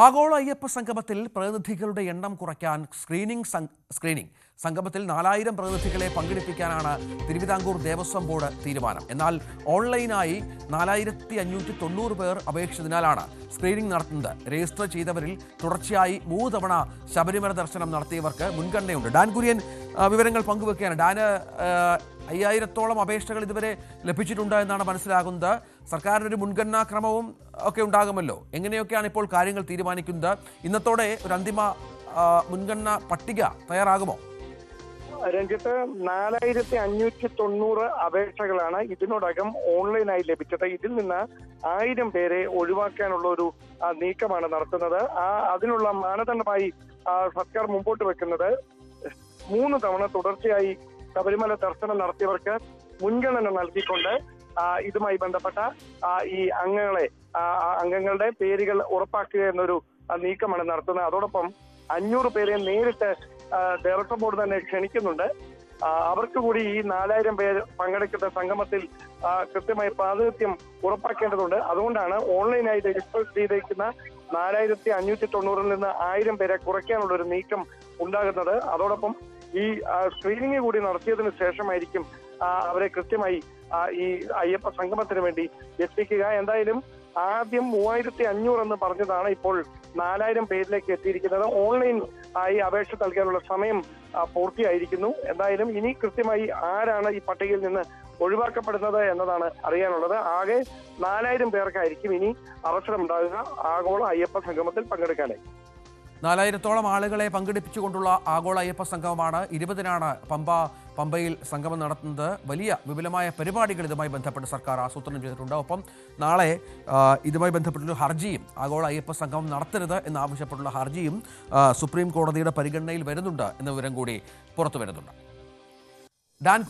ആഗോള അയ്യപ്പ സംഗമത്തിൽ പ്രതിനിധികളുടെ എണ്ണം കുറയ്ക്കാൻ സ്ക്രീനിംഗ് സംഗമത്തിൽ 4000 പ്രതിനിധികളെ പങ്കെടുപ്പിക്കാനാണ് തിരുവിതാംകൂർ ദേവസ്വം ബോർഡ് തീരുമാനം. എന്നാൽ ഓൺലൈനായി 4590 പേർ അപേക്ഷിച്ചതിനാലാണ് സ്ക്രീനിംഗ് നടത്തുന്നത്. രജിസ്റ്റർ ചെയ്തവരിൽ തുടർച്ചയായി 3 തവണ ശബരിമല ദർശനം നടത്തിയവർക്ക് മുൻഗണനയുണ്ട്. ഡാൻ കുര്യൻ വിവരങ്ങൾ പങ്കുവെക്കുകയാണ്. ഡാന് 5000-ഓളം അപേക്ഷകൾ ഇതുവരെ ലഭിച്ചിട്ടുണ്ട് എന്നാണ് മനസ്സിലാകുന്നത്. സർക്കാരിനൊരു മുൻഗണനാക്രമവും ഒക്കെ ഉണ്ടാകുമല്ലോ. എങ്ങനെയൊക്കെയാണ് ഇപ്പോൾ കാര്യങ്ങൾ തീരുമാനിക്കുന്നത്? ഇന്നത്തോടെ ഒരു അന്തിമ മുൻഗണന പട്ടിക തയ്യാറാകുമോ? രഞ്ജിത്ത്, 4590 അപേക്ഷകളാണ് ഇതിനോടകം ഓൺലൈനായി ലഭിച്ചത്. ഇതിൽ നിന്ന് 1000 പേരെ ഒഴിവാക്കാനുള്ള ഒരു നീക്കമാണ് നടത്തുന്നത്. അതിനുള്ള മാനദണ്ഡമായി സർക്കാർ മുമ്പോട്ട് വെക്കുന്നത് 3 തവണ തുടർച്ചയായി ശബരിമല ദർശനം നടത്തിയവർക്ക് മുൻഗണന നൽകിക്കൊണ്ട് ഇതുമായി ബന്ധപ്പെട്ട ഈ അംഗങ്ങളുടെ പേരുകൾ ഉറപ്പാക്കുക എന്നൊരു നീക്കമാണ് നടത്തുന്നത്. അതോടൊപ്പം 500 പേരെ നേരിട്ട് ദേവസ്വം ബോർഡ് തന്നെ ക്ഷണിക്കുന്നുണ്ട്. അവർക്ക് കൂടി ഈ 4000 പേർ പങ്കെടുക്കുന്ന സംഗമത്തിൽ കൃത്യമായി പ്രാതിനിധ്യം ഉറപ്പാക്കേണ്ടതുണ്ട്. അതുകൊണ്ടാണ് ഓൺലൈനായി രജിസ്റ്റർ ചെയ്തിരിക്കുന്ന 4590 നിന്ന് 1000 പേരെ കുറയ്ക്കാനുള്ള ഒരു നീക്കം ഉണ്ടാകുന്നത്. അതോടൊപ്പം ഈ സ്ക്രീനിങ് കൂടി നടത്തിയതിനു ശേഷമായിരിക്കും അവരെ കൃത്യമായി ഈ അയ്യപ്പ സംഗമത്തിന് വേണ്ടി എത്തിക്കുക. എന്തായാലും ആദ്യം 3500 എന്ന് പറഞ്ഞതാണ് ഇപ്പോൾ 4000 പേരിലേക്ക് എത്തിയിരിക്കുന്നത്. ഓൺലൈൻ ആയി അപേക്ഷ നൽകാനുള്ള സമയം പൂർത്തിയായിരിക്കുന്നു. എന്തായാലും ഇനി കൃത്യമായി ആരാണ് ഈ പട്ടികയിൽ നിന്ന് ഒഴിവാക്കപ്പെടുന്നത് എന്നതാണ് അറിയാനുള്ളത്. ആകെ 4000 പേർക്കായിരിക്കും ഇനി അവസരമുണ്ടാകുക ആഗോള അയ്യപ്പ സംഗമത്തിൽ പങ്കെടുക്കാനായി. 4000-ഓളം ആളുകളെ പങ്കെടുപ്പിച്ചുകൊണ്ടുള്ള ആഗോള അയ്യപ്പ സംഗമമാണ്. 20-നാണ് പമ്പയിൽ സംഗമം നടത്തുന്നത്. വലിയ വിപുലമായ പരിപാടികൾ ഇതുമായി ബന്ധപ്പെട്ട് സർക്കാർ ആസൂത്രണം ചെയ്തിട്ടുണ്ട്. ഒപ്പം നാളെ ഇതുമായി ബന്ധപ്പെട്ടൊരു ഹർജിയും, ആഗോള അയ്യപ്പ സംഗമം നടത്തരുത് എന്നാവശ്യപ്പെട്ടുള്ള ഹർജിയും സുപ്രീം കോടതിയുടെ പരിഗണനയിൽ വരുന്നുണ്ട് എന്ന വിവരം കൂടി പുറത്തു വരുന്നുണ്ട്. ഡാൻ